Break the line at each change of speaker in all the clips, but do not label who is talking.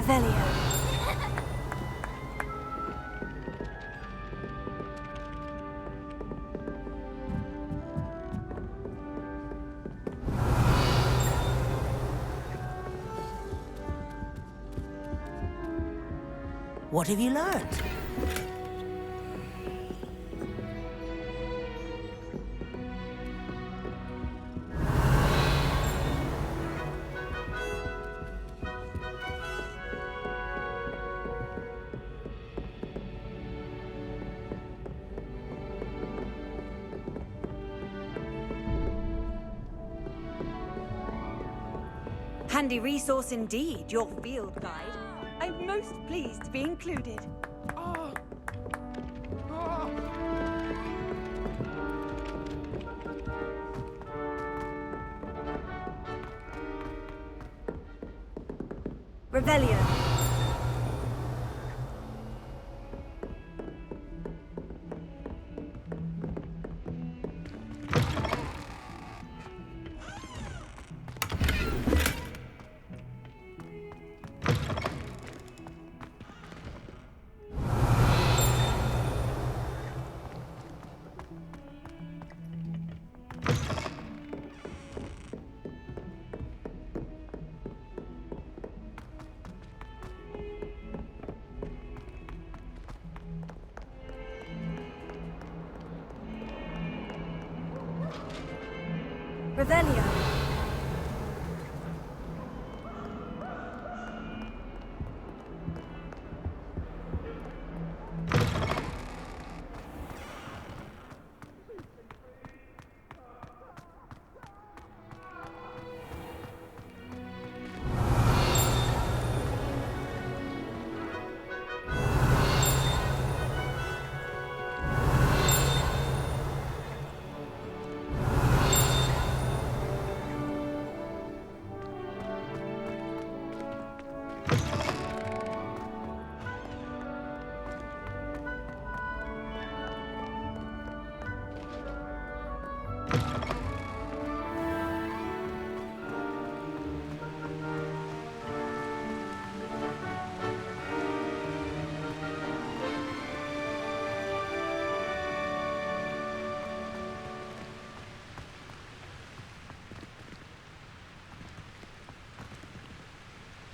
Revelio.
What have you learned?
Handy resource indeed, your field guide. I'm most pleased to be included. Revelio. Revelio.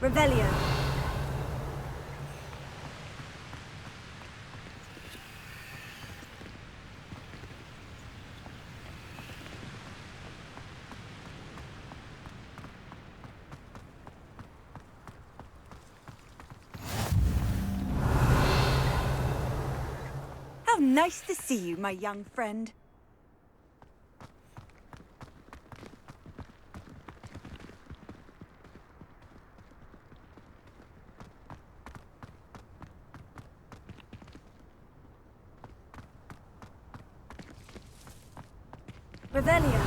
Revelio. How nice to see you, my young friend. Revelio.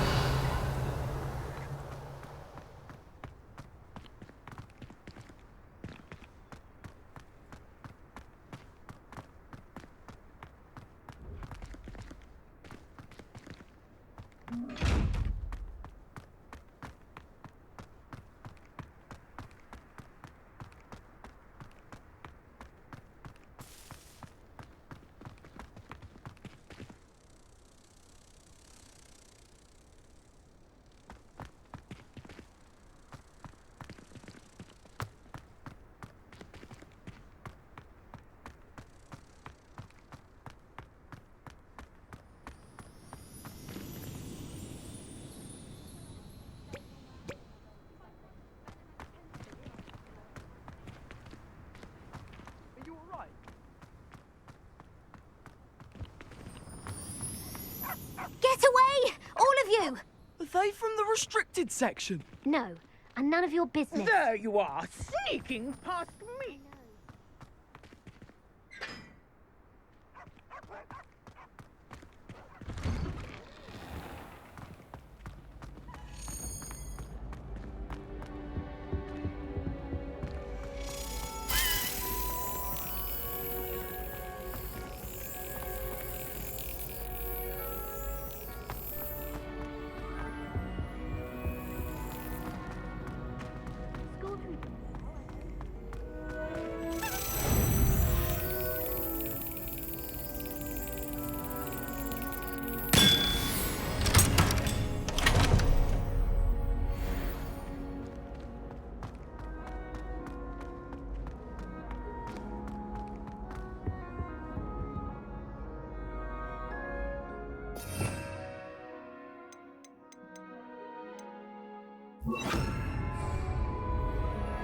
Get away! All of you!
Are they from the restricted section?
No, and none of your business.
There you are, sneaking past me.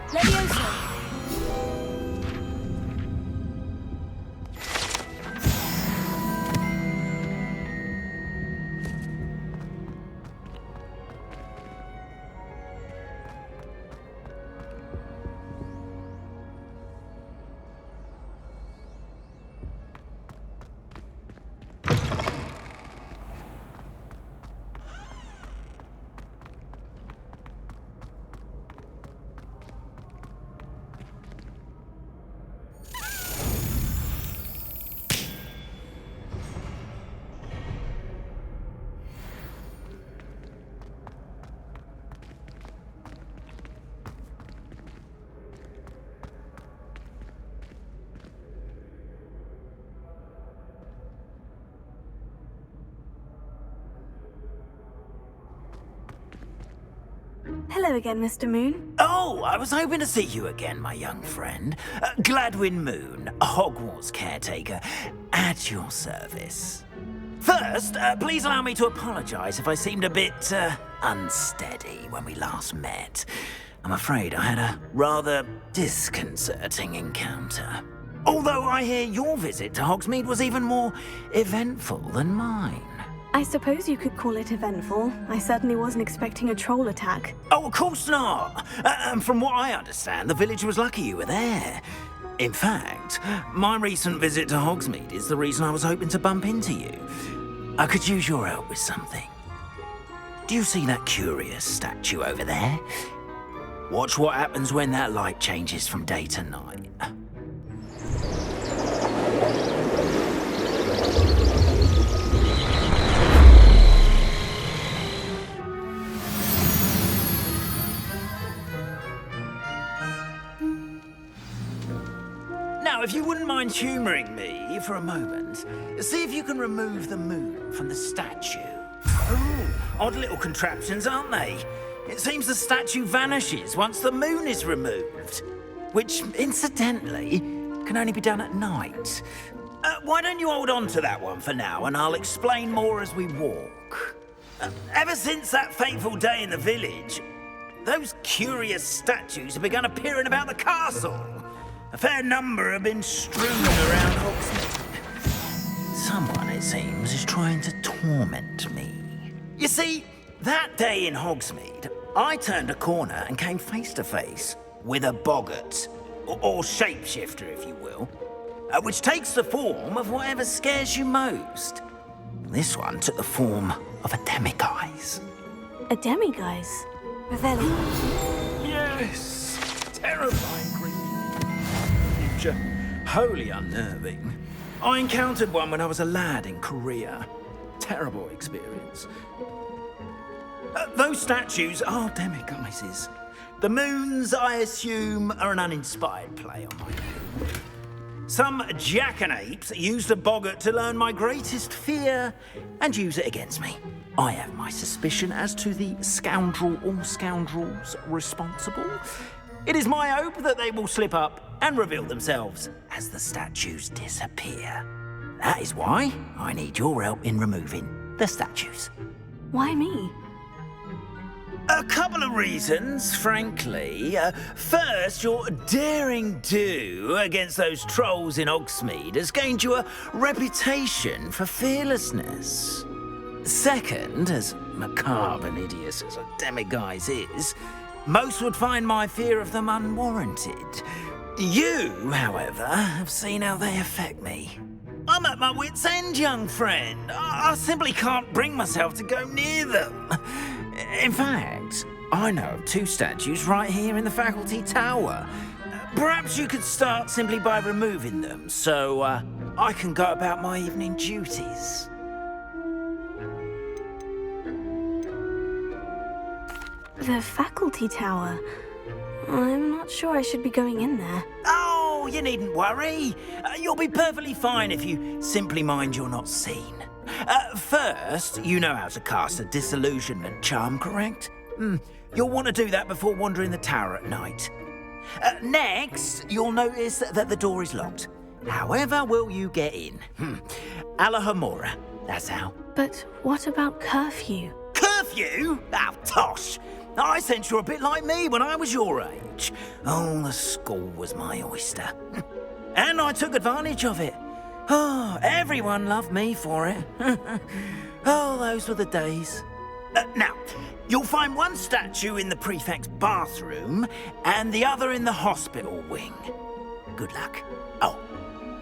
Levioso.
Hello again, Mr. Moon.
Oh, I was hoping to see you again, my young friend. Gladwin Moon, Hogwarts caretaker, at your service. First, please allow me to apologize if I seemed a bit, unsteady when we last met. I'm afraid I had a rather disconcerting encounter. Although I hear your visit to Hogsmeade was even more eventful than mine.
I suppose you could call it eventful. I certainly wasn't expecting a troll attack.
Oh, of course not. And from what I understand, the village was lucky you were there. In fact, my recent visit to Hogsmeade is the reason I was hoping to bump into you. I could use your help with something. Do you see that curious statue over there? Watch what happens when that light changes from day to night. Now, if you wouldn't mind humouring me for a moment, see if you can remove the moon from the statue. Oh, odd little contraptions, aren't they? It seems the statue vanishes once the moon is removed, which, incidentally, can only be done at night. Why don't you hold on to that one for now, and I'll explain more as we walk. Ever since that fateful day in the village, those curious statues have begun appearing about the castle. A fair number have been strewn around Hogsmeade. Someone, it seems, is trying to torment me. You see, that day in Hogsmeade, I turned a corner and came face to face with a boggart, or shapeshifter, if you will, which takes the form of whatever scares you most. This one took the form of a demiguise.
A demiguise? Revelli.
Yes, terrifying creature. Wholly unnerving. I encountered one when I was a lad in Korea. Terrible experience. Those statues are demiguises. The moons, I assume, are an uninspired play on my name. Some jackanapes used a boggart to learn my greatest fear and use it against me. I have my suspicion as to the scoundrel or scoundrels responsible. It is my hope that they will slip up and reveal themselves as the statues disappear. That is why I need your help in removing the statues.
Why me?
A couple of reasons, frankly. First, your daring do against those trolls in Hogsmeade has gained you a reputation for fearlessness. Second, as macabre and hideous as a demiguise is, most would find my fear of them unwarranted. You, however, have seen how they affect me. I'm at my wit's end, young friend. I simply can't bring myself to go near them. In fact, I know of two statues right here in the faculty tower. Perhaps you could start simply by removing them, so I can go about my evening duties.
The faculty tower. I'm not sure I should be going in there.
Oh, you needn't worry. You'll be perfectly fine if you simply mind you're not seen. First, you know how to cast a disillusionment charm, correct? You'll want to do that before wandering the tower at night. Next, you'll notice that the door is locked. However will you get in? Alahomora, that's how.
But what about curfew?
Curfew? Oh, tosh. I sense you're a bit like me when I was your age. Oh, the school was my oyster. And I took advantage of it. Oh, everyone loved me for it. Oh, those were the days. Now, you'll find one statue in the prefect's bathroom and the other in the hospital wing. Good luck. Oh,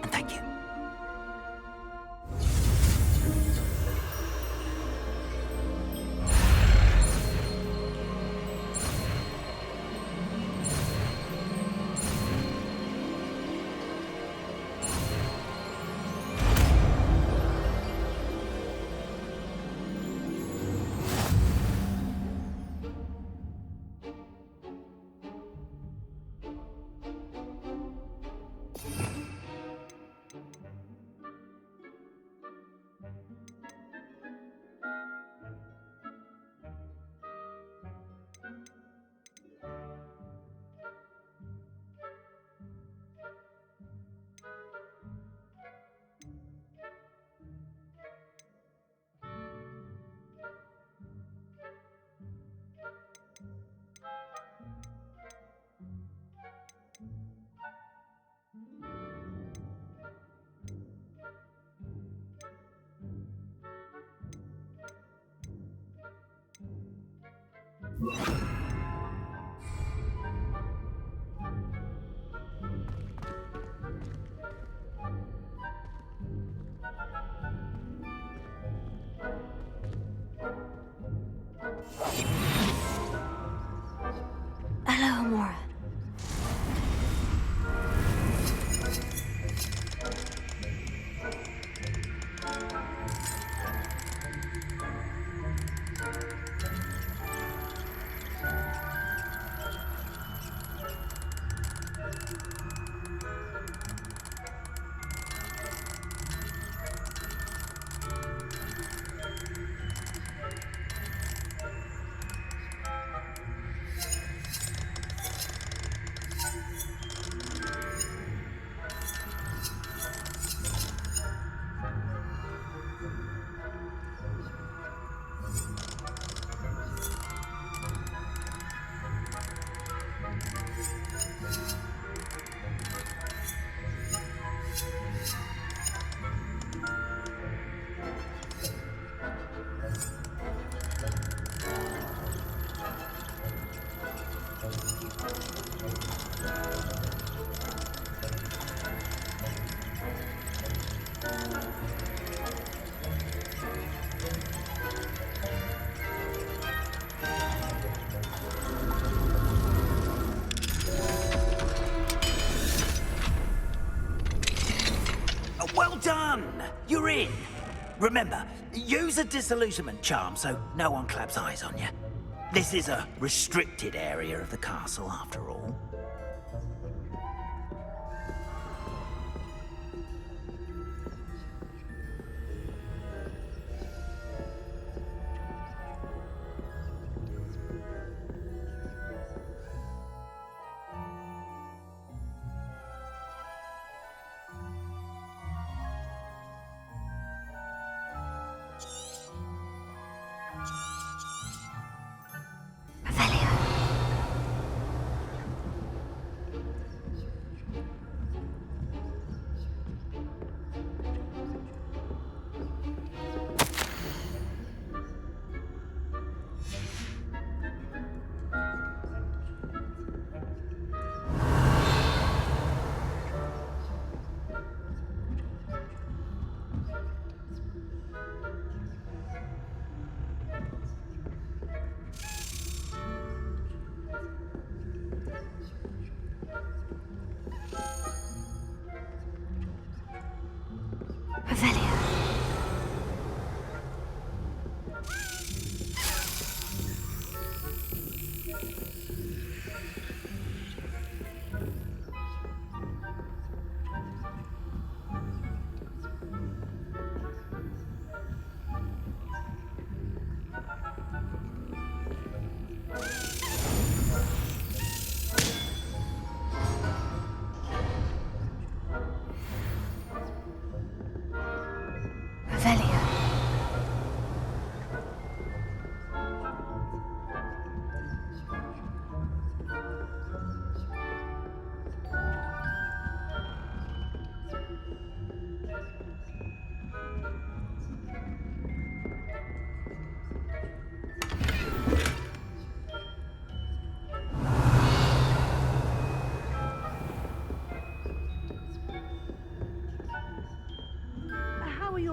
and thank you.
Hello, Amora.
Well done! You're in. Remember, use a disillusionment charm so no one claps eyes on you. This is a restricted area of the castle, after all.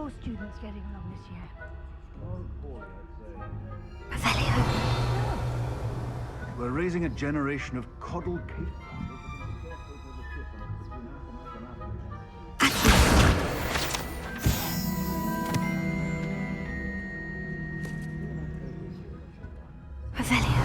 your students getting along this year?
Revelio.
We're raising a generation of coddle cave.
Revelio.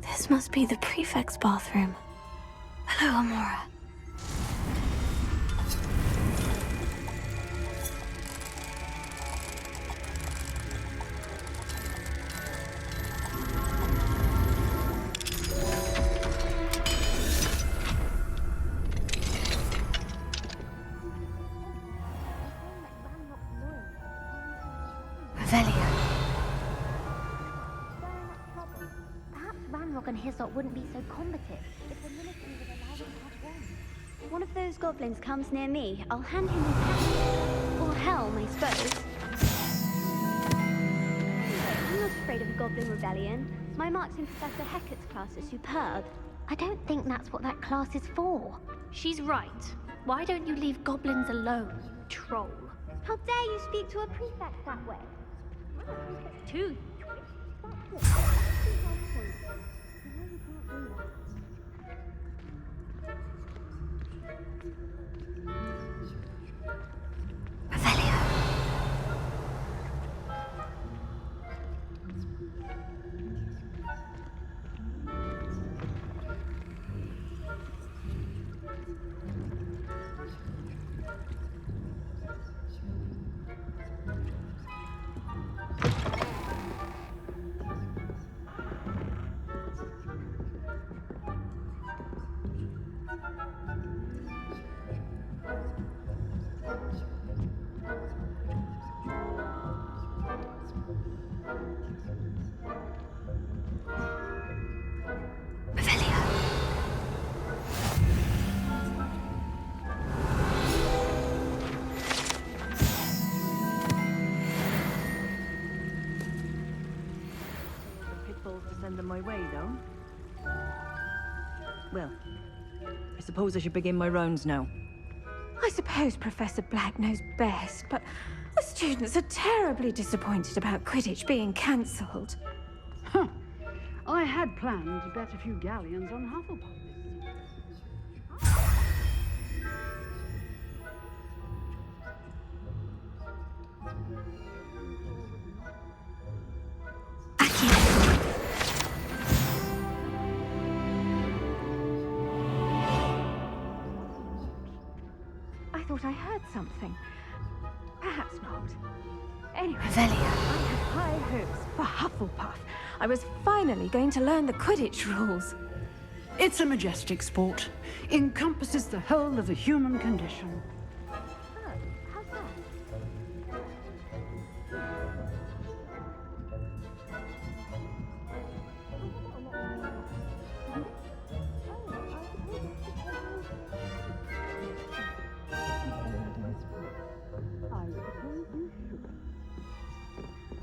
This must be the prefect's bathroom. Hello, Amora. Revelio.
Perhaps Ranrock and Hyssop wouldn't be so combative if the military would allow them to have one.
One of those goblins comes near me, I'll hand him his hat. Or helm, I suppose. I'm not afraid of a goblin rebellion. My marks in Professor Hecat's class are superb.
I don't think that's what that class is for.
She's right. Why don't you leave goblins alone, you troll?
How dare you speak to a prefect that way?
Too.
Revelio. Revelio.
Pitfalls to send them my way, though. Well, I suppose I should begin my rounds now.
I suppose Professor Black knows best, but the students are terribly disappointed about Quidditch being cancelled.
Huh. I had planned to bet a few galleons on Hufflepuff.
I thought I heard something. Perhaps not. Anyway,
Revelio.
I had high hopes for Hufflepuff. I was finally going to learn the Quidditch rules.
It's a majestic sport. Encompasses the whole of the human condition.
How's that?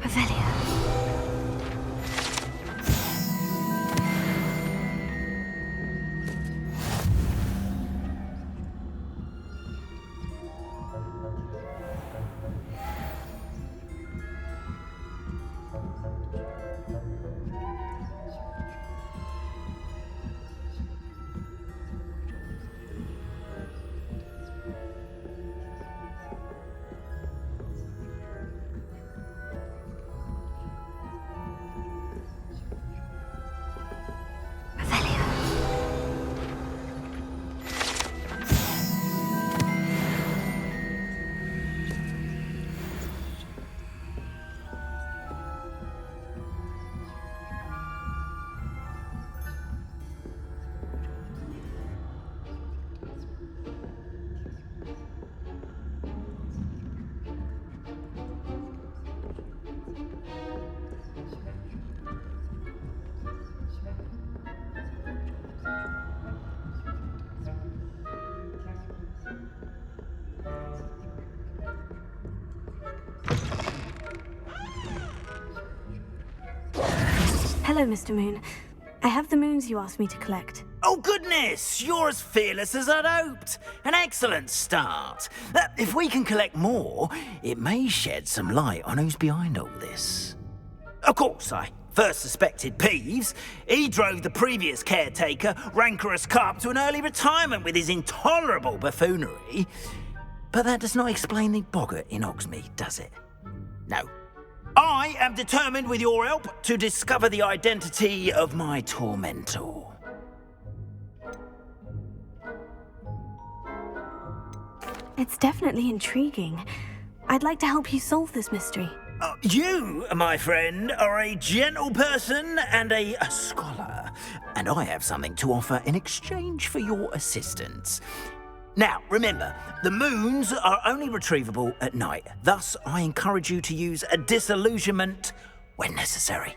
Revelio. Hello, Mr. Moon. I have the moons you asked me to collect.
Oh, goodness! You're as fearless as I'd hoped. An excellent start. If we can collect more, it may shed some light on who's behind all this. Of course, I first suspected Peeves. He drove the previous caretaker, Rancorous Carp, to an early retirement with his intolerable buffoonery. But that does not explain the boggart in Hogsmeade, does it? No. I am determined, with your help, to discover the identity of my tormentor.
It's definitely intriguing. I'd like to help you solve this mystery.
You, my friend, are a gentle person and a scholar, and I have something to offer in exchange for your assistance. Now, remember, the moons are only retrievable at night. Thus, I encourage you to use a disillusionment when necessary.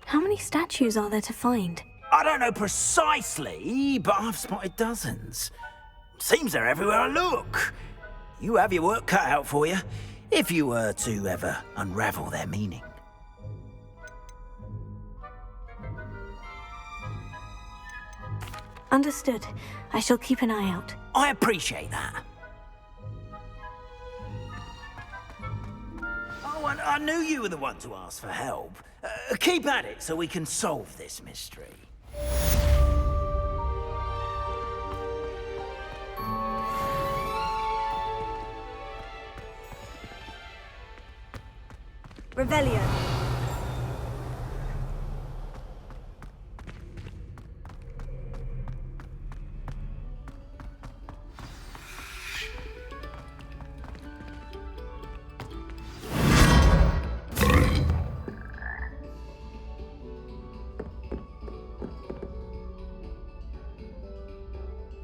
How many statues are there to find?
I don't know precisely, but I've spotted dozens. Seems they're everywhere I look. You have your work cut out for you, if you were to ever unravel their meaning.
Understood. I shall keep an eye out.
I appreciate that. Oh, and I knew you were the one to ask for help. Keep at it so we can solve this mystery.
Revelio.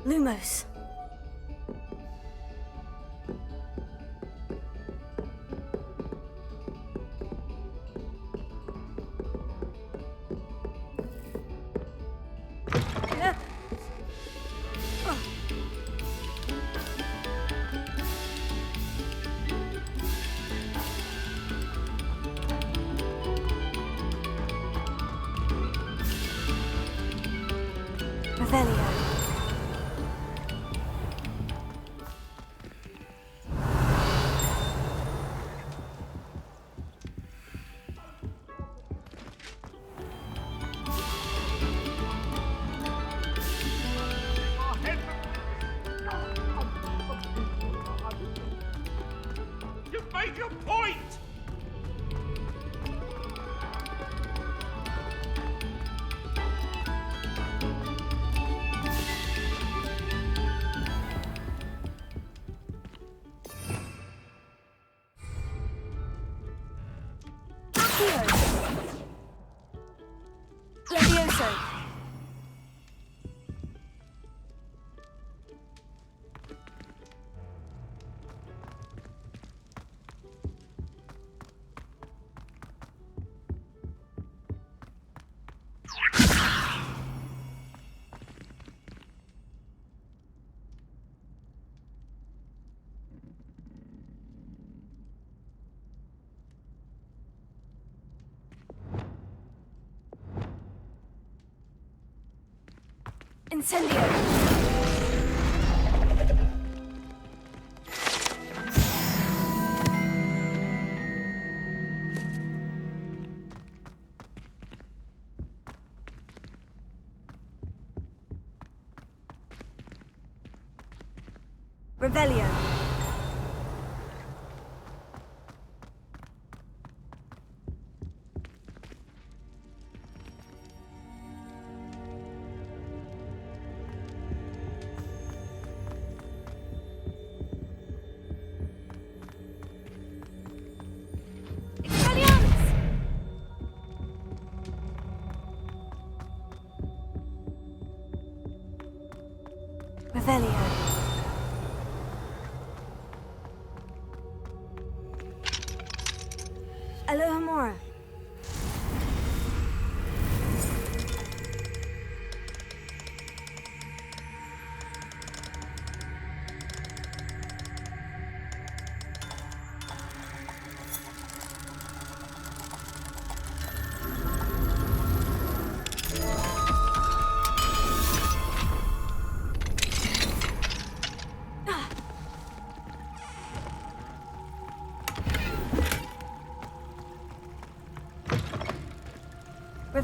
Lumos. Revelio.
You've made your point!
Levioso. Incendio. Revelio. Revelio. Alohomora.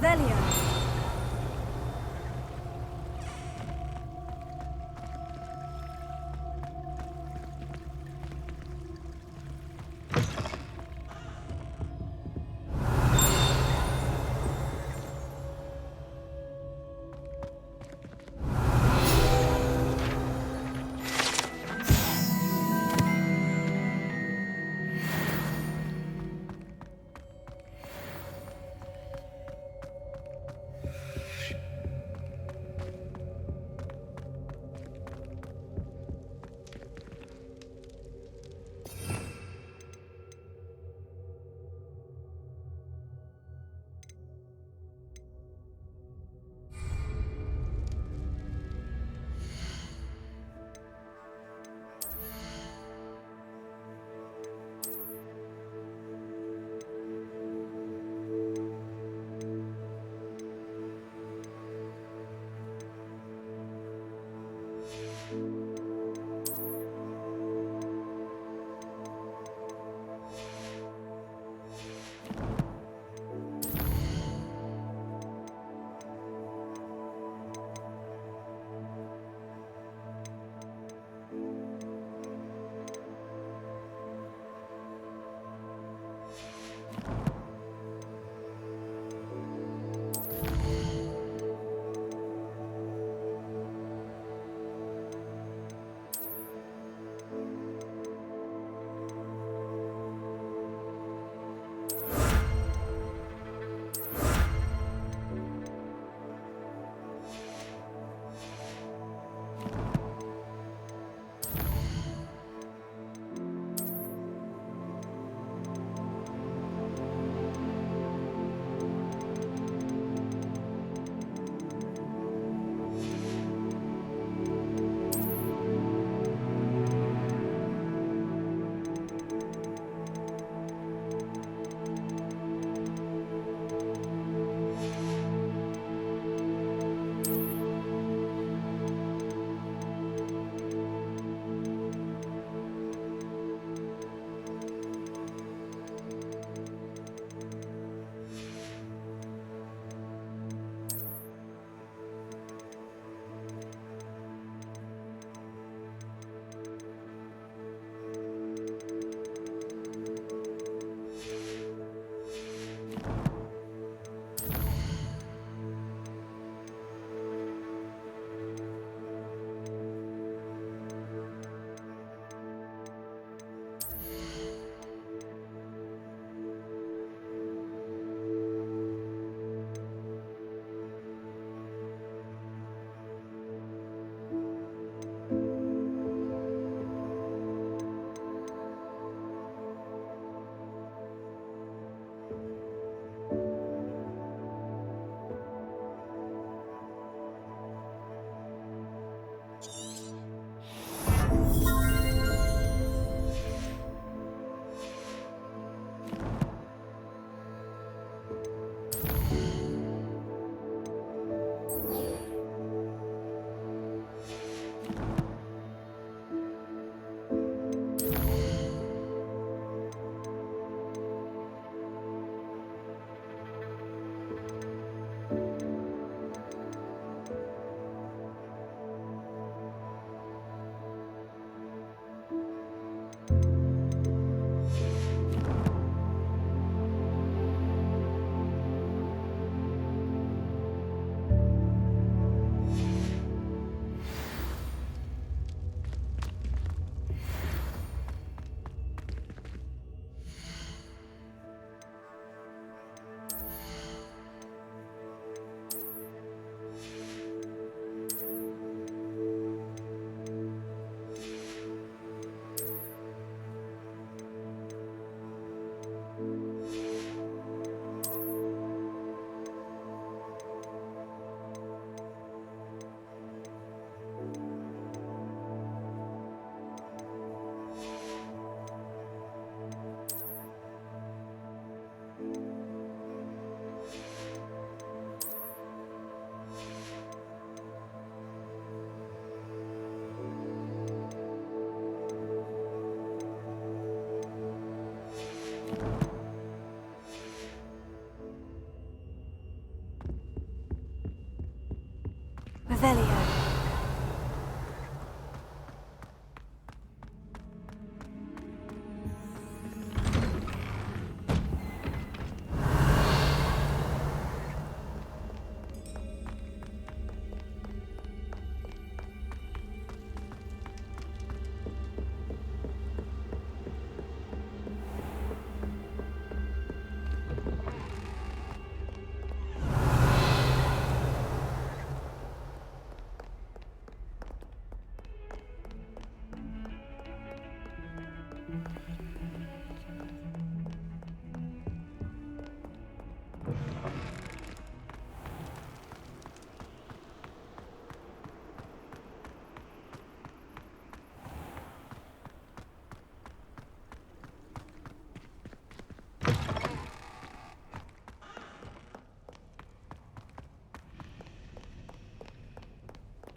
Revelio.
Revelio.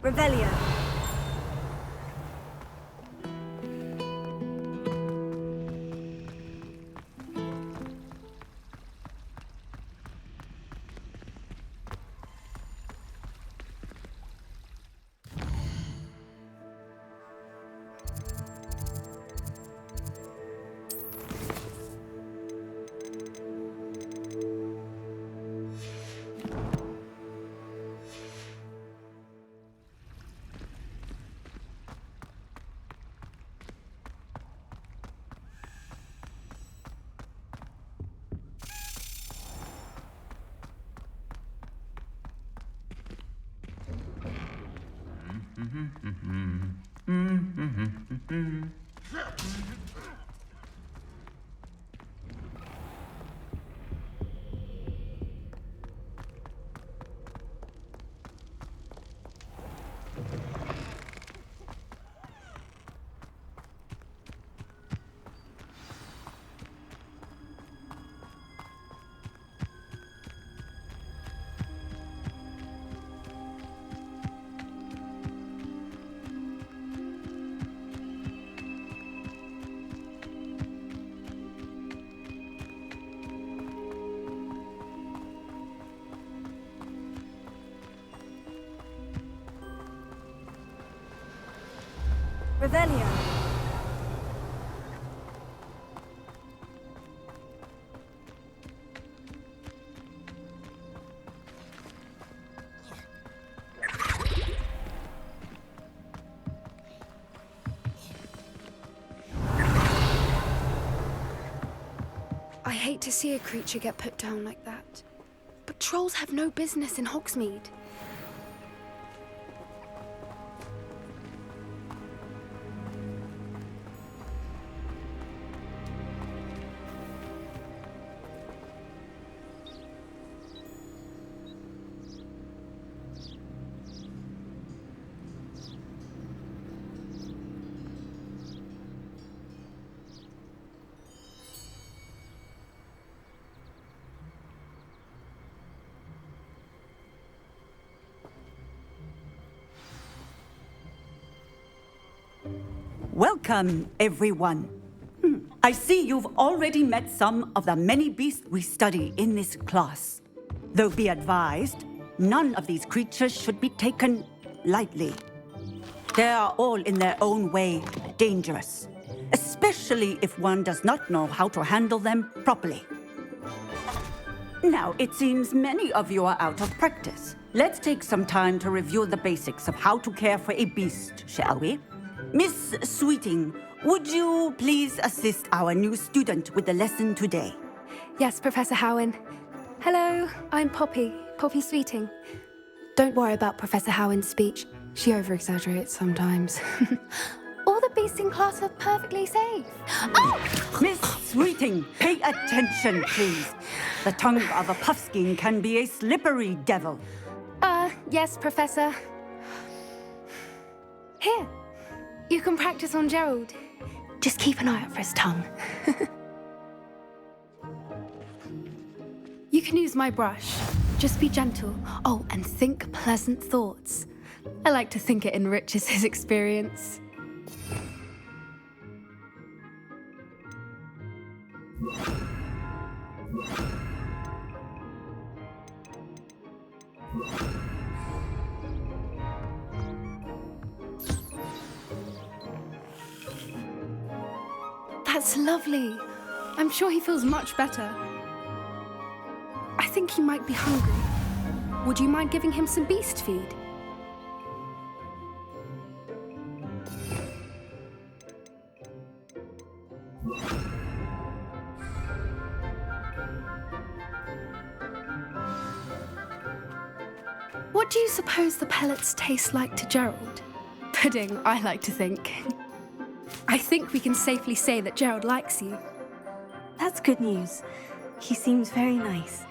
Revelio. Revelio.
I hate to see a creature get put down like that. But trolls have no business in Hogsmeade.
Welcome, everyone. I see you've already met some of the many beasts we study in this class. Though be advised, none of these creatures should be taken lightly. They are all in their own way dangerous, especially if one does not know how to handle them properly. Now, it seems many of you are out of practice. Let's take some time to review the basics of how to care for a beast, shall we? Miss Sweeting, would you please assist our new student with the lesson today?
Yes, Professor Howen. Hello, I'm Poppy Sweeting. Don't worry about Professor Howen's speech. She over-exaggerates sometimes. All the beasts in class are perfectly safe. Oh!
Miss Sweeting, pay attention, please. The tongue of a puffskein can be a slippery devil.
Yes, Professor. Here, you can practice on Gerald. Just keep an eye out for his tongue. You can use my brush. Just be gentle. Oh, and think pleasant thoughts. I like to think it enriches his experience. That's lovely. I'm sure he feels much better. I think he might be hungry. Would you mind giving him some beast feed? What do you suppose the pellets taste like to Gerald? Pudding, I like to think. I think we can safely say that Gerald likes you.
That's good news. He seems very nice.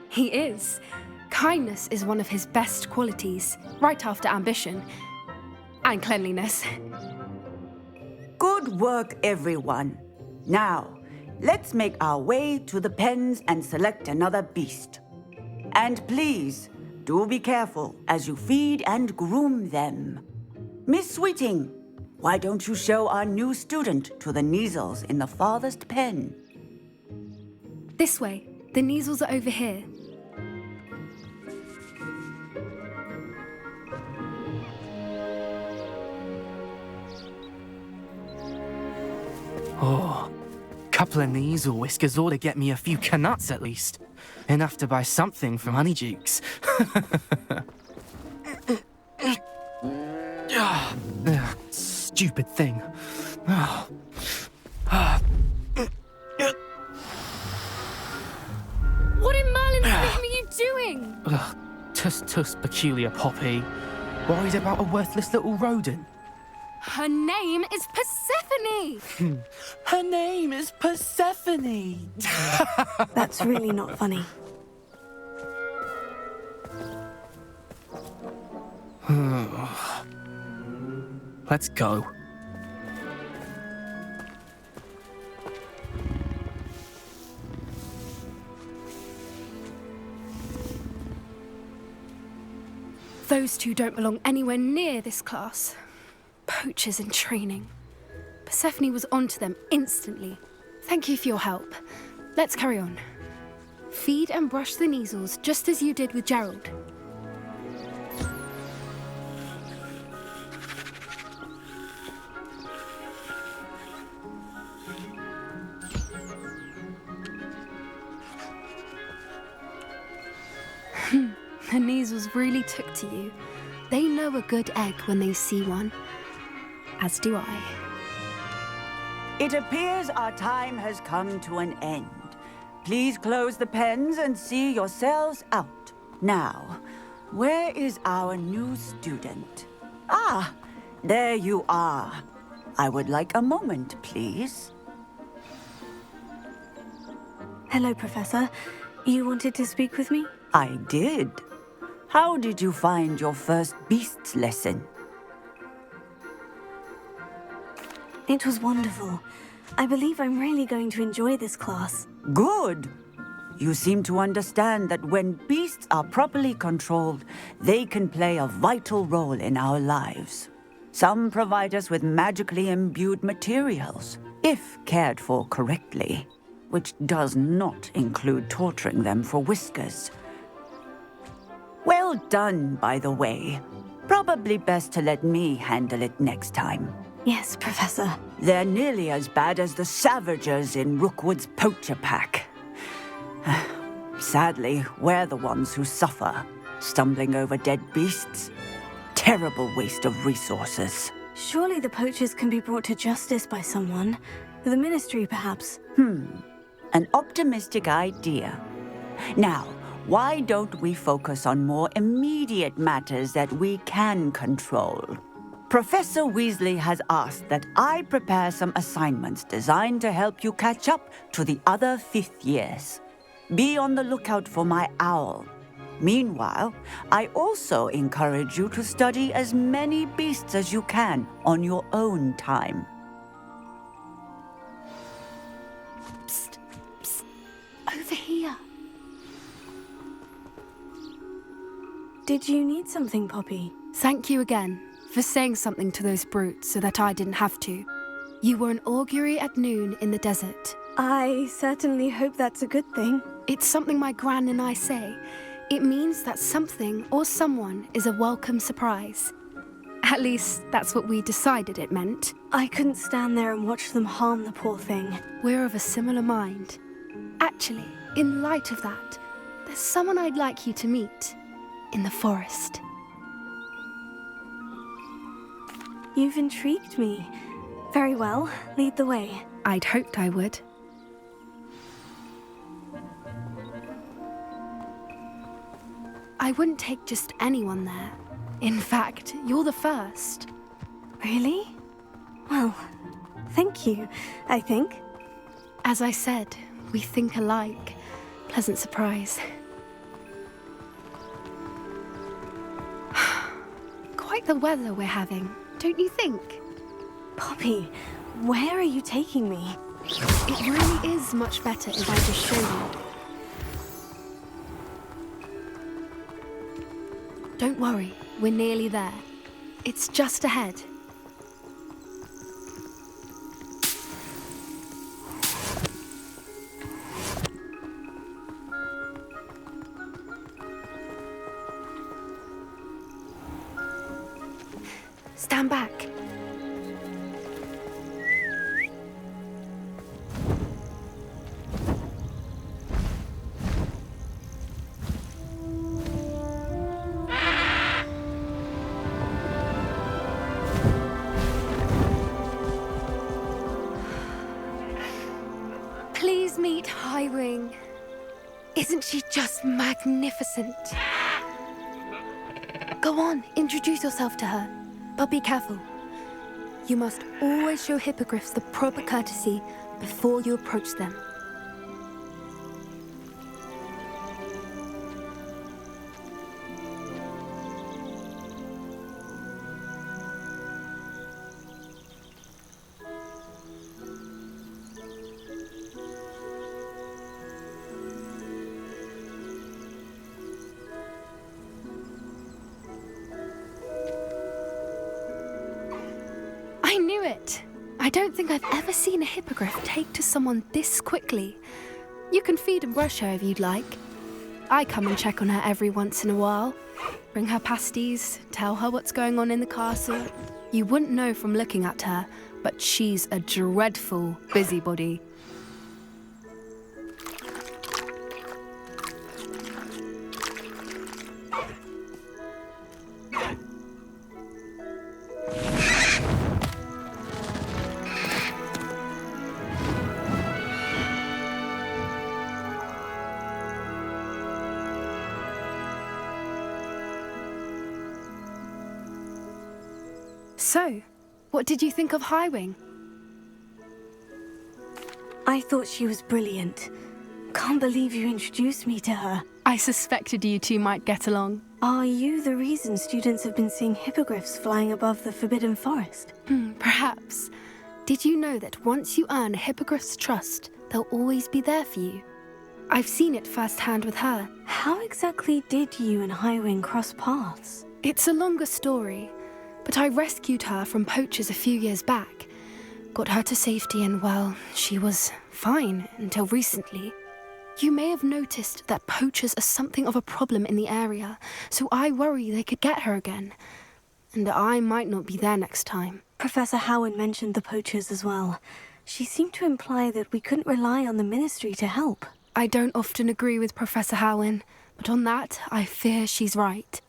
He is. Kindness is one of his best qualities, right after ambition. And cleanliness.
Good work, everyone. Now, let's make our way to the pens and select another beast. And please, do be careful as you feed and groom them. Miss Sweeting, why don't you show our new student to the Neasels in the farthest pen?
This way. The Neasels are over here.
Oh, couple of Neasel whiskers ought to get me a few canuts at least. Enough to buy something from Honeydukes. Stupid thing.
What in Merlin's name are you doing?
Tuss, peculiar Poppy. Worried about a worthless little rodent?
Her name is Persephone!
Her name is Persephone!
That's really not funny.
Let's go.
Those two don't belong anywhere near this class. Poachers in training. Persephone was onto them instantly. Thank you for your help. Let's carry on. Feed and brush the Neasels just as you did with Gerald. The Neasels really took to you. They know a good egg when they see one. As do I.
It appears our time has come to an end. Please close the pens and see yourselves out. Now, where is our new student? Ah, there you are. I would like a moment, please.
Hello, Professor. You wanted to speak with me?
I did. How did you find your first beasts lesson?
It was wonderful. I believe I'm really going to enjoy this class.
Good. You seem to understand that when beasts are properly controlled, they can play a vital role in our lives. Some provide us with magically imbued materials, if cared for correctly, which does not include torturing them for whiskers. Well done, by the way. Probably best to let me handle it next time.
Yes, Professor.
They're nearly as bad as the Savagers in Rookwood's poacher pack. Sadly, we're the ones who suffer, stumbling over dead beasts. Terrible waste of resources.
Surely the poachers can be brought to justice by someone. The Ministry, perhaps.
An optimistic idea. Now, why don't we focus on more immediate matters that we can control? Professor Weasley has asked that I prepare some assignments designed to help you catch up to the other 5th years. Be on the lookout for my owl. Meanwhile, I also encourage you to study as many beasts as you can on your own time.
Psst, psst. Over here.
Did you need something, Poppy?
Thank you again for saying something to those brutes so that I didn't have to. You were an augury at noon in the desert.
I certainly hope that's a good thing.
It's something my gran and I say. It means that something or someone is a welcome surprise. At least, that's what we decided it meant.
I couldn't stand there and watch them harm the poor thing.
We're of a similar mind. Actually, in light of that, there's someone I'd like you to meet. In the forest.
You've intrigued me. Very well, lead the way.
I'd hoped I would. I wouldn't take just anyone there. In fact, you're the first.
Really? Well, thank you, I think.
As I said, we think alike. Pleasant surprise. Quite the weather we're having, don't you think?
Poppy, where are you taking me?
It really is much better if I just show you. Don't worry, we're nearly there. It's just ahead. Stand back. Please meet Highwing. Isn't she just magnificent? Go on, introduce yourself to her. But be careful. You must always show hippogriffs the proper courtesy before you approach them. I knew it! I don't think I've ever seen a hippogriff take to someone this quickly. You can feed and brush her if you'd like. I come and check on her every once in a while. Bring her pasties, tell her what's going on in the castle. You wouldn't know from looking at her, but she's a dreadful busybody. So, what did you think of Highwing?
I thought she was brilliant. Can't believe you introduced me to her.
I suspected you two might get along.
Are you the reason students have been seeing hippogriffs flying above the Forbidden Forest?
Perhaps. Did you know that once you earn a hippogriff's trust, they'll always be there for you? I've seen it firsthand with her.
How exactly did you and Highwing cross paths?
It's a longer story, but I rescued her from poachers a few years back. Got her to safety and, well, she was fine until recently. You may have noticed that poachers are something of a problem in the area, so I worry they could get her again. And I might not be there next time.
Professor Howard mentioned the poachers as well. She seemed to imply that we couldn't rely on the Ministry to help.
I don't often agree with Professor Howard, but on that, I fear she's right.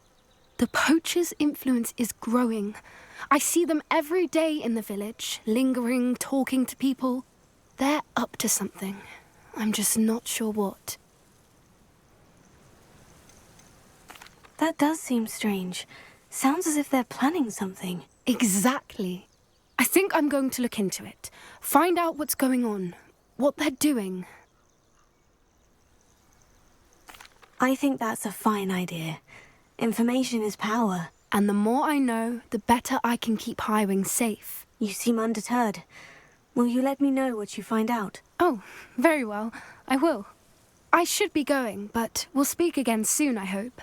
The poachers' influence is growing. I see them every day in the village, lingering, talking to people. They're up to something. I'm just not sure what.
That does seem strange. Sounds as if they're planning something.
Exactly. I think I'm going to look into it. Find out what's going on, what they're doing.
I think that's a fine idea. Information is power.
And the more I know, the better I can keep Highwing safe.
You seem undeterred. Will you let me know what you find out?
Oh, very well. I will. I should be going, but we'll speak again soon, I hope.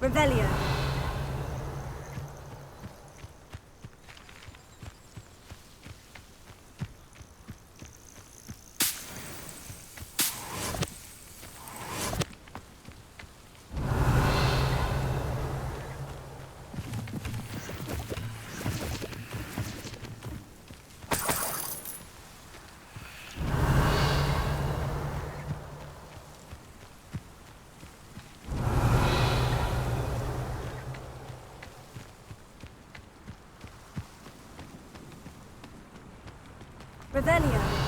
Revelio.
Revelio.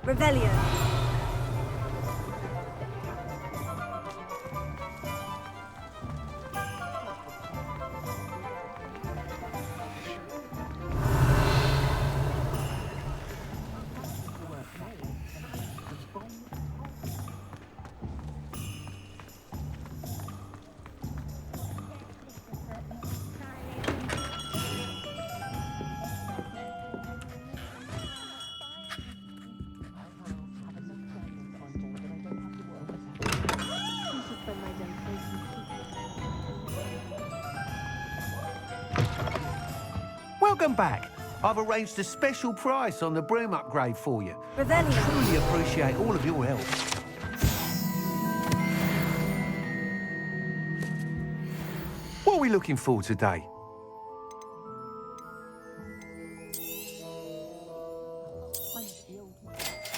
Revelio.
Welcome back. I've arranged a special price on the broom upgrade for you.
Revelio.
Truly appreciate all of your help. What are we looking for today?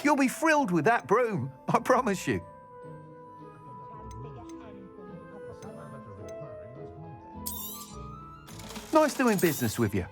You'll be thrilled with that broom, I promise you. Nice doing business with you.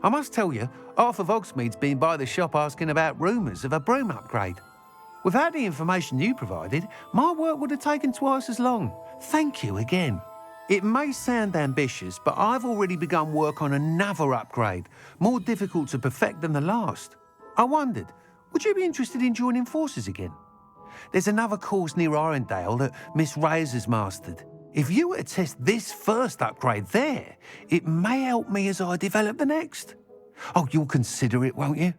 I must tell you, half of Hogsmeade's been by the shop asking about rumours of a broom upgrade. Without the information you provided, my work would have taken twice as long. Thank you again. It may sound ambitious, but I've already begun work on another upgrade, more difficult to perfect than the last. I wondered, would you be interested in joining forces again? There's another course near Arendelle that Miss Reyes has mastered. If you were to test this first upgrade there, it may help me as I develop the next. Oh, you'll consider it, won't you?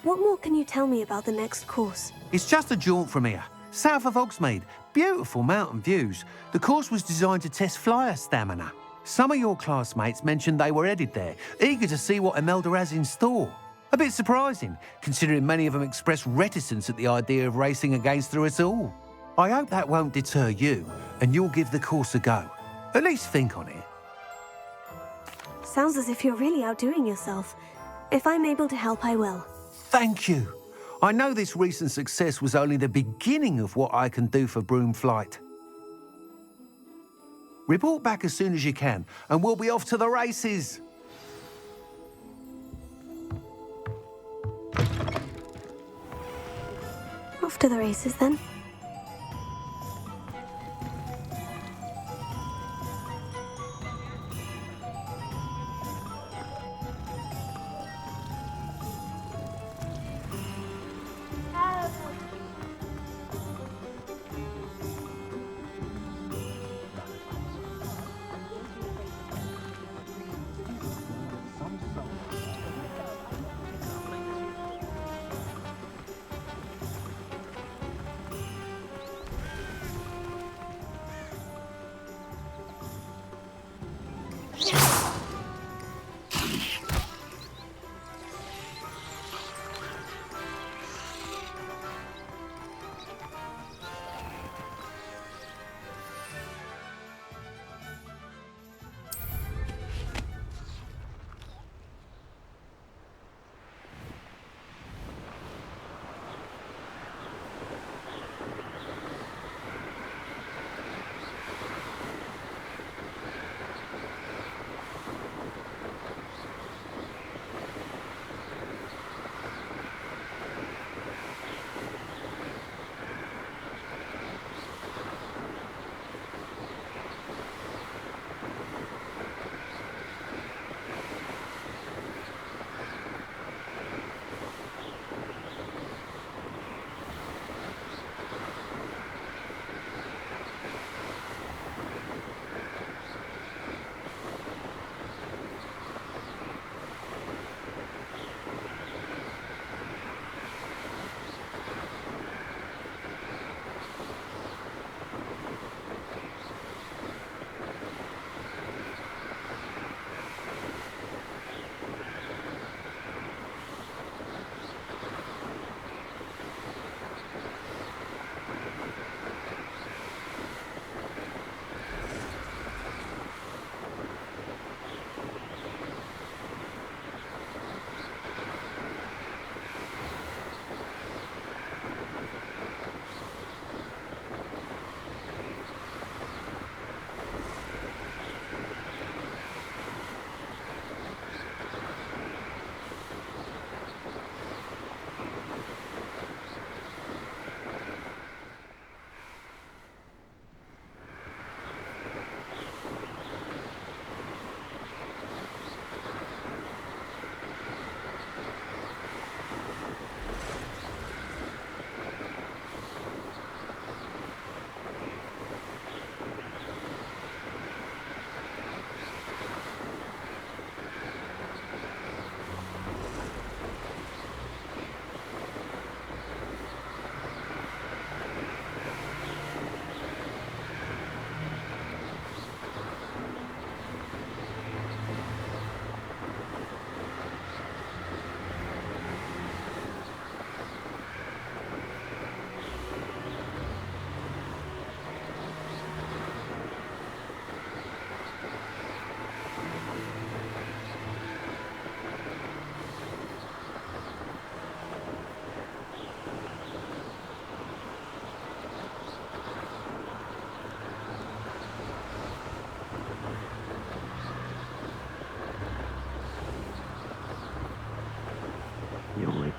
What more can you tell me about the next course?
It's just a jaunt from here, south of Hogsmeade. Beautiful mountain views. The course was designed to test flyer stamina. Some of your classmates mentioned they were headed there, eager to see what Imelda has in store. A bit surprising, considering many of them expressed reticence at the idea of racing against her at all. I hope that won't deter you, and you'll give the course a go. At least think on it.
Sounds as if you're really outdoing yourself. If I'm able to help, I will.
Thank you. I know this recent success was only the beginning of what I can do for broom flight. Report back as soon as you can, and we'll be off to the races.
Off to the races, then.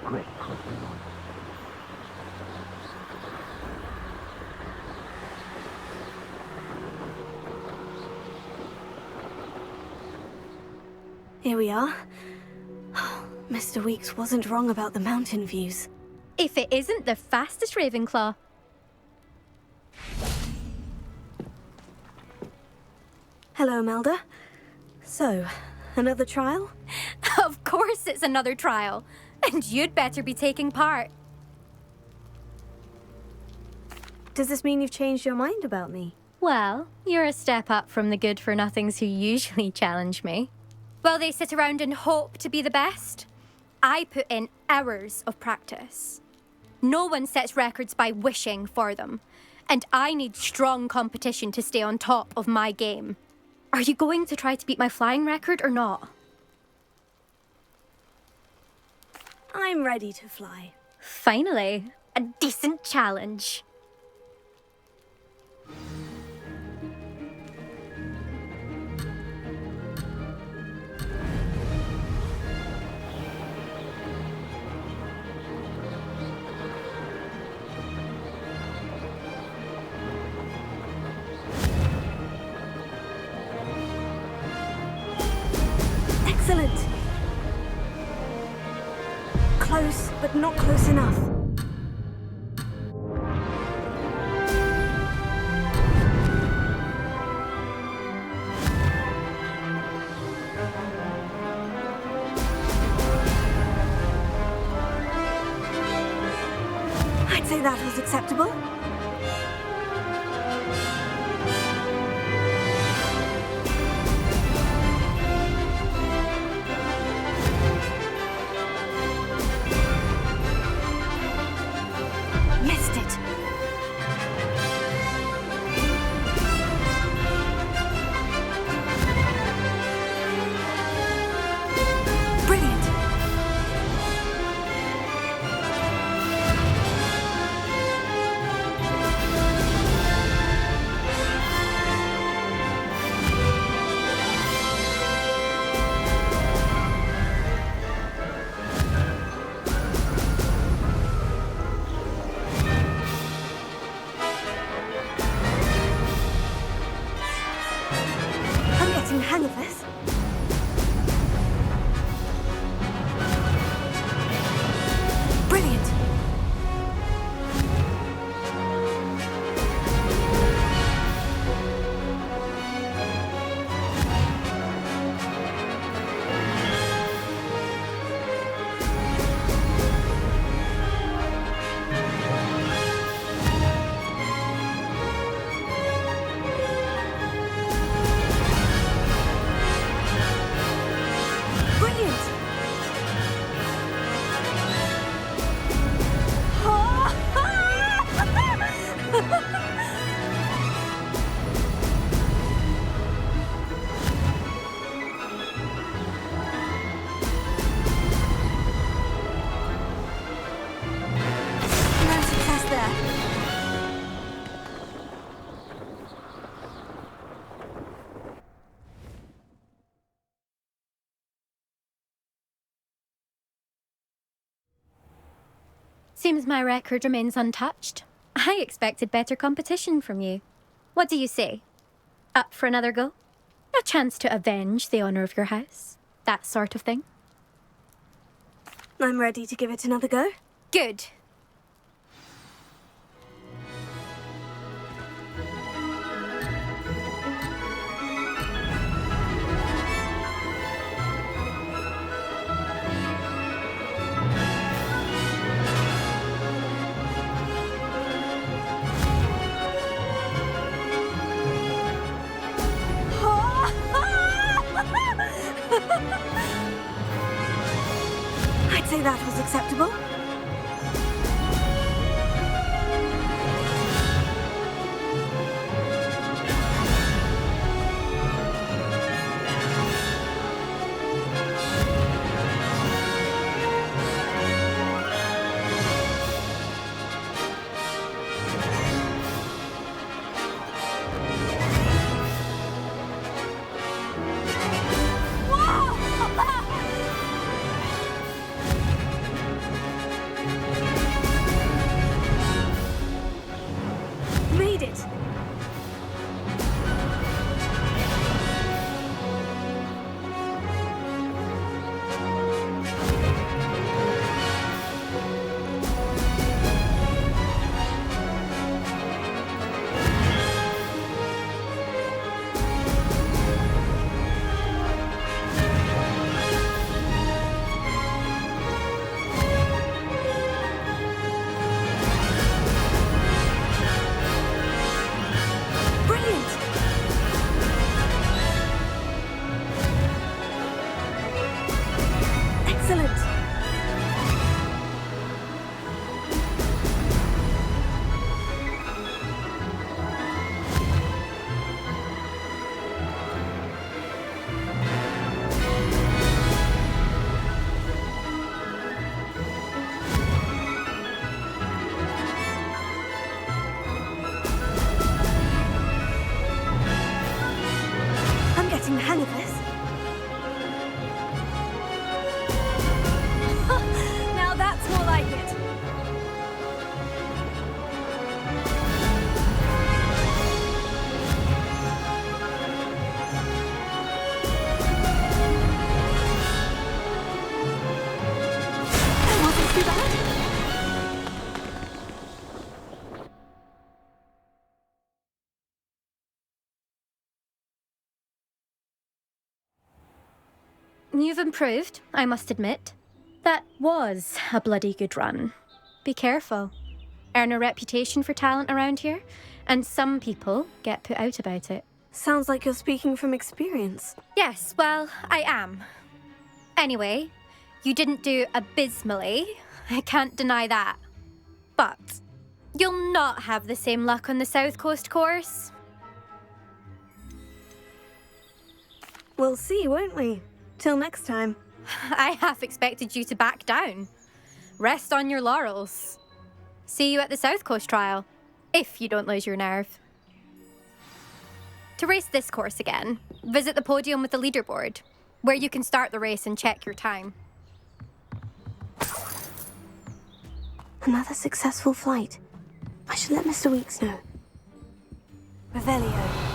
regret crossing on.
Here we are. Mr. Weeks wasn't wrong about the mountain views.
If it isn't the fastest Ravenclaw.
Hello, Melda. So, another trial?
Of course it's another trial. And you'd better be taking part.
Does this mean you've changed your mind about me?
Well, you're a step up from the good-for-nothings who usually challenge me. While they sit around and hope to be the best, I put in hours of practice. No one sets records by wishing for them, and I need strong competition to stay on top of my game. Are you going to try to beat my flying record or not?
I'm ready to fly.
Finally, a decent challenge.
Excellent. Close, but not close enough. I'd say that was acceptable. Missed it. Brilliant. I'm getting the hang of this. Brilliant. Brilliant. No success there.
Seems my record remains untouched. I expected better competition from you. What do you say? Up for another go? A chance to avenge the honor of your house? That sort of thing?
I'm ready to give it another go.
Good.
I'd say that was acceptable. Excellent. I'm getting the hang of this. Now that's more like it. That wasn't too bad.
You've improved, I must admit. That was a bloody good run. Be careful. Earn a reputation for talent around here, and some people get put out about it.
Sounds like you're speaking from experience.
Yes, well, I am. Anyway, you didn't do abysmally. I can't deny that. But you'll not have the same luck on the South Coast course.
We'll see, won't we? Till next time.
I half expected you to back down. Rest on your laurels. See you at the South Coast trial, if you don't lose your nerve. To race this course again, visit the podium with the leaderboard, where you can start the race and check your time.
Another successful flight. I should let Mr. Weeks know. Revelio.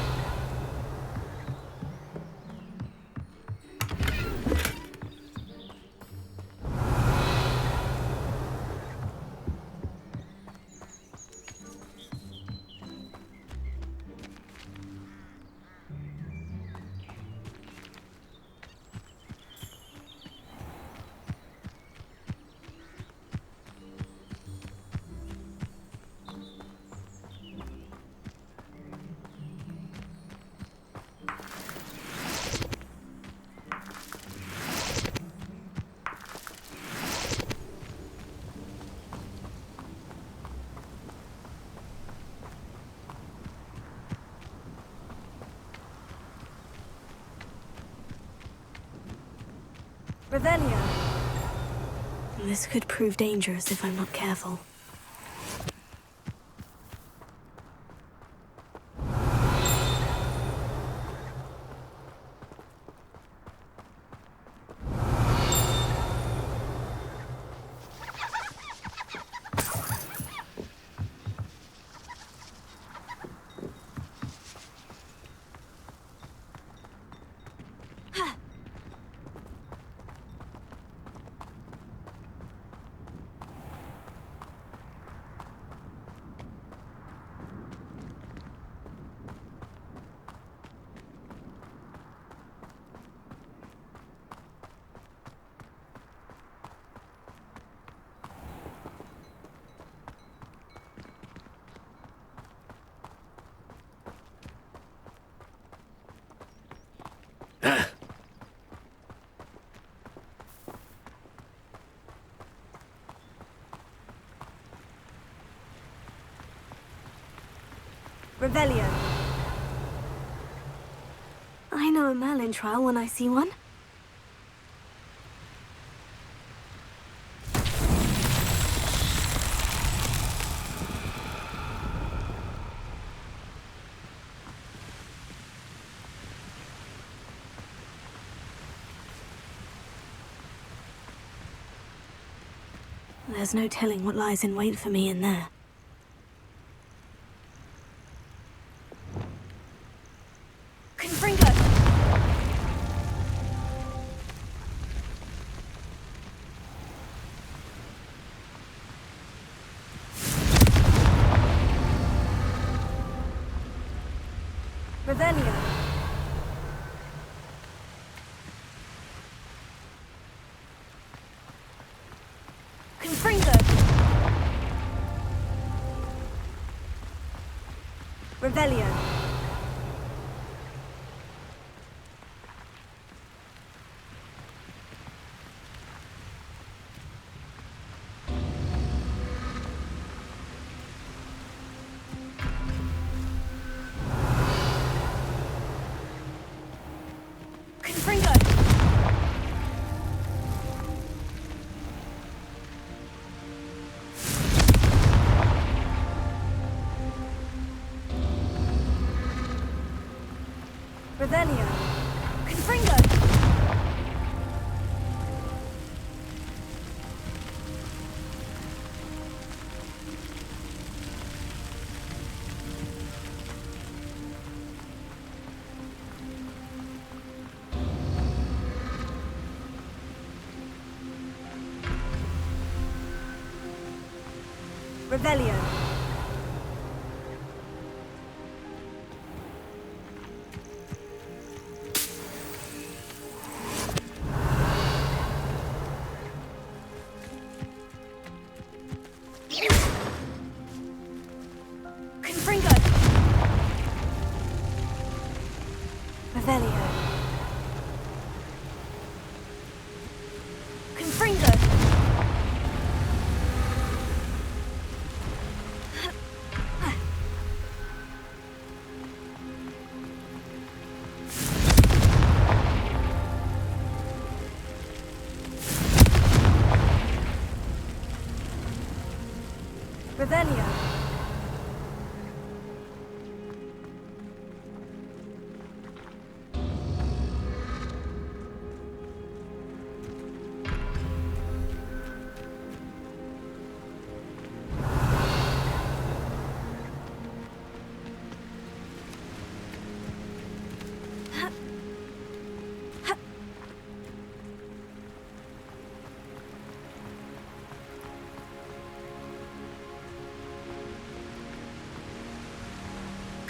Revelio. This could prove dangerous if I'm not careful. Revelio. I know a Merlin trial when I see one. There's no telling what lies in wait for me in there. Revelio. Confringo. Revelio.
Revelio. Confringo. Revelio. Confringo. Revelio. Confringo. Revelio.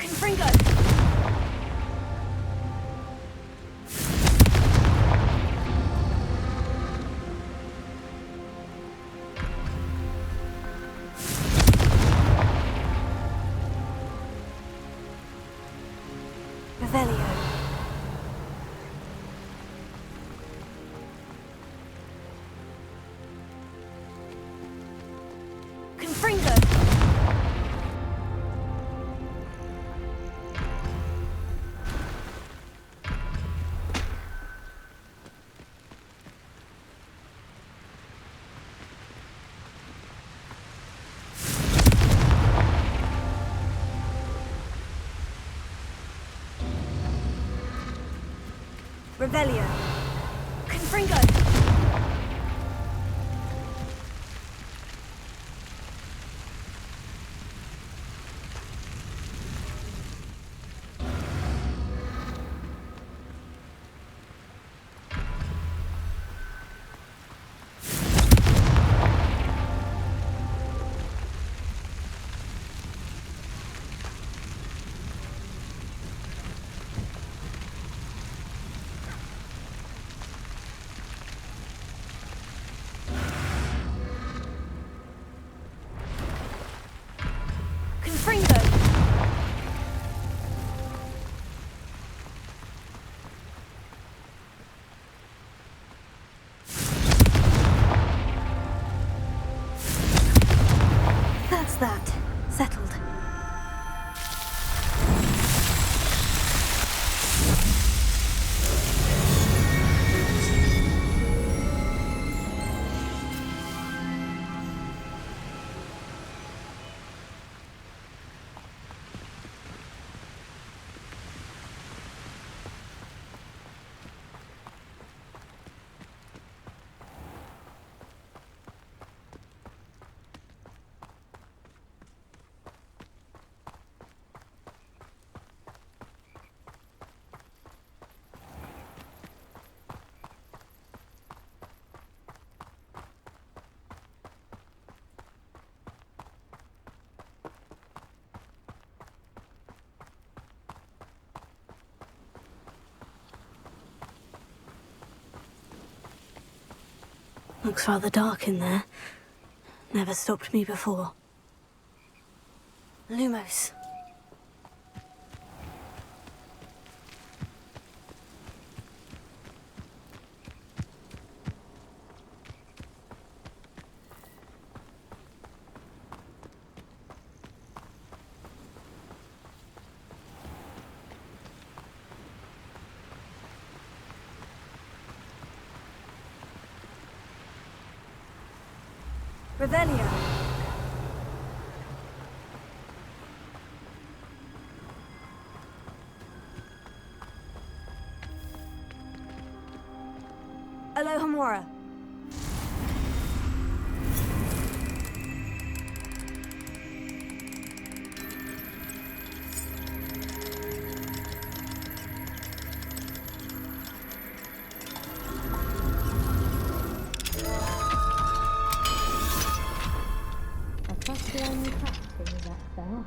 Confringo. Revelio. Confringo. Revelio. Confringo. Confringo. That's that. Settled. Looks rather dark in there. Never stopped me before. Lumos. Revelio. Anwara.
That's the only practicing of that spell.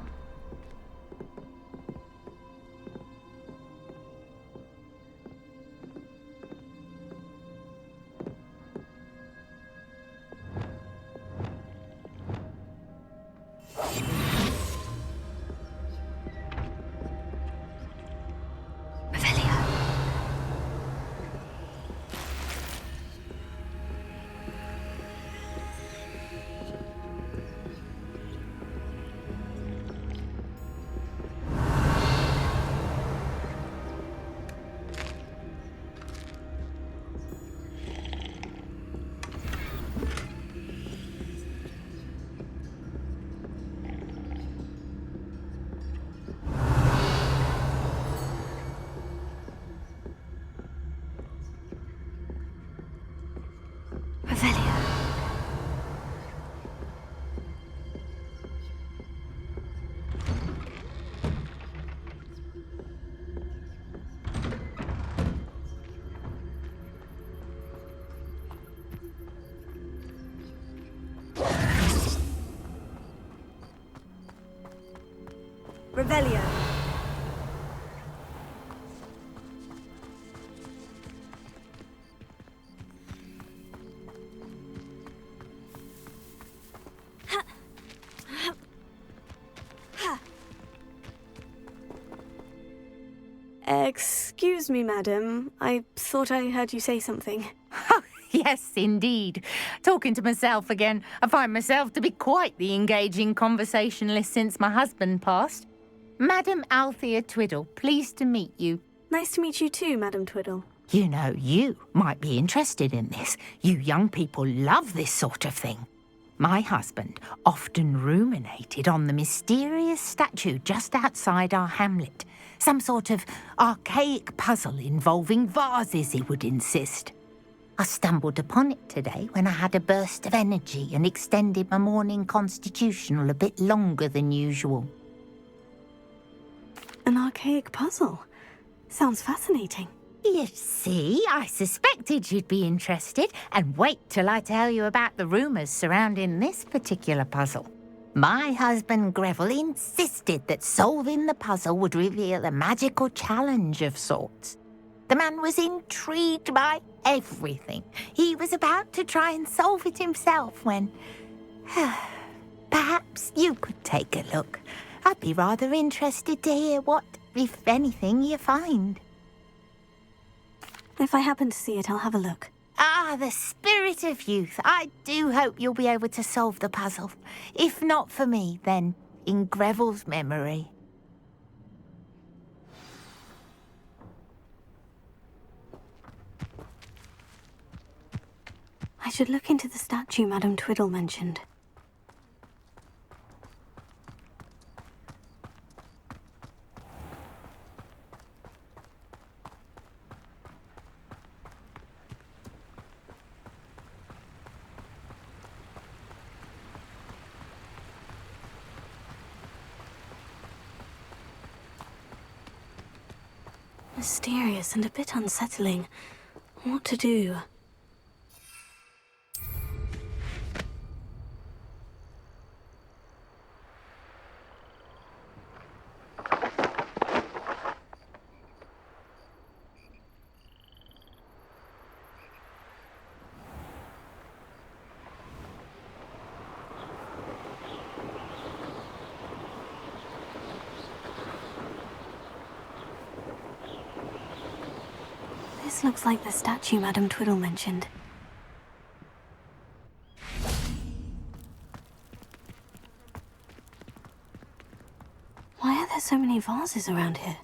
Revelio.
Excuse me, madam. I thought I heard you say something.
Yes, indeed. Talking to myself again. I find myself to be quite the engaging conversationalist since my husband passed. Madam Althea Twiddle, pleased to meet you.
Nice to meet you too, Madam Twiddle.
You know, you might be interested in this. You young people love this sort of thing. My husband often ruminated on the mysterious statue just outside our hamlet. Some sort of archaic puzzle involving vases, he would insist. I stumbled upon it today when I had a burst of energy and extended my morning constitutional a bit longer than usual.
An archaic puzzle. Sounds fascinating.
You see, I suspected you'd be interested, and wait till I tell you about the rumours surrounding this particular puzzle. My husband Greville insisted that solving the puzzle would reveal a magical challenge of sorts. The man was intrigued by everything. He was about to try and solve it himself when... Perhaps you could take a look. I'd be rather interested to hear what, if anything, you find.
If I happen to see it, I'll have a look.
Ah, the spirit of youth. I do hope you'll be able to solve the puzzle. If not for me, then in Greville's memory.
I should look into the statue Madam Twiddle mentioned. Mysterious and a bit unsettling. What to do? This looks like the statue Madam Twiddle mentioned. Why are there so many vases around here?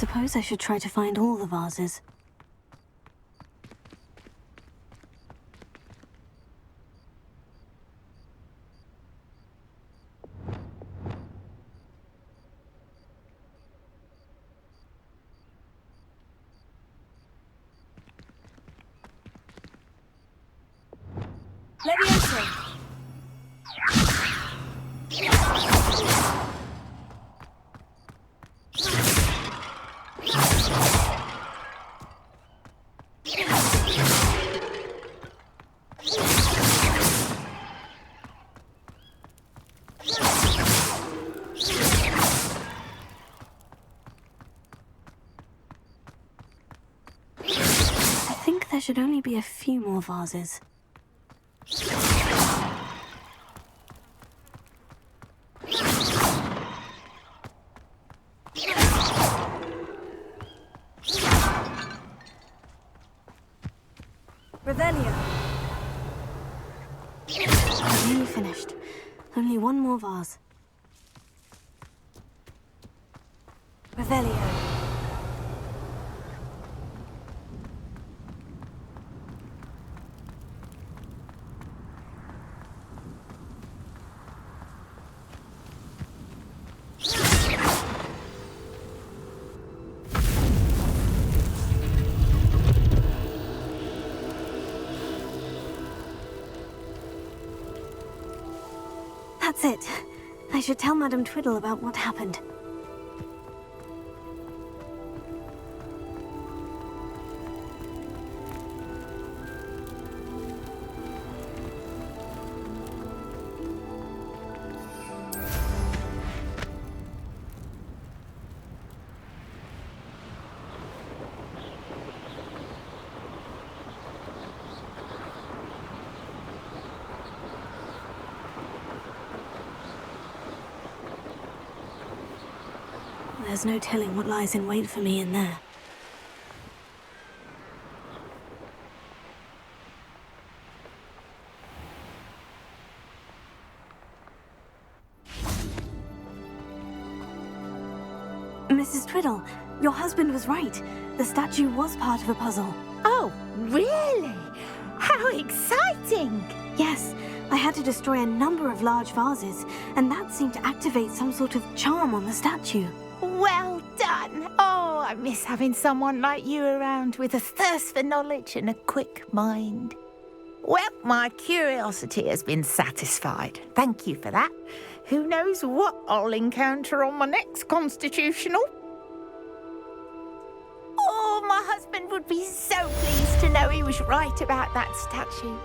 suppose I should try to find all the vases.
Levioso!
I think there should only be a few more vases.
Revelio.
I'm nearly finished. Only one more vase.
Revelio.
That's it. I should tell Madame Twiddle about what happened. There's no telling what lies in wait for me in there. Mrs. Twiddle, your husband was right. The statue was part of a puzzle.
Oh, really? How exciting!
Yes, I had to destroy a number of large vases, and that seemed to activate some sort of charm on the statue.
Well done! Oh, I miss having someone like you around with a thirst for knowledge and a quick mind. Well, my curiosity has been satisfied. Thank you for that. Who knows what I'll encounter on my next constitutional? Oh, my husband would be so pleased to know he was right about that statue.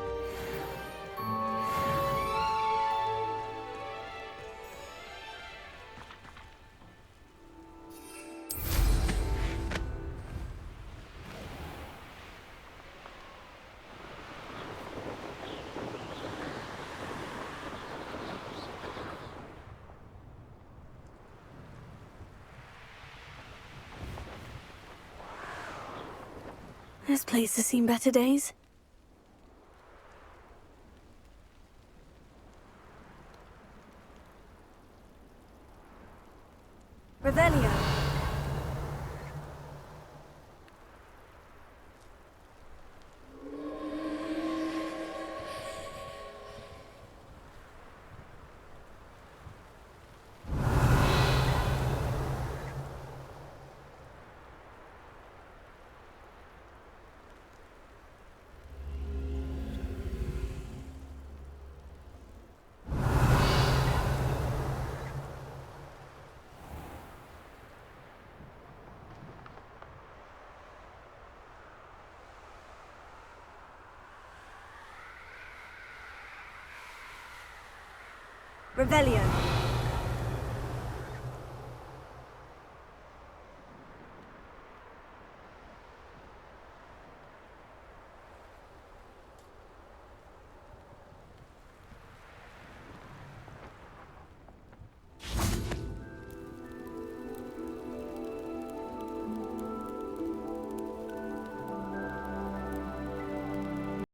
This place has seen better days.
Revelio. Revelio.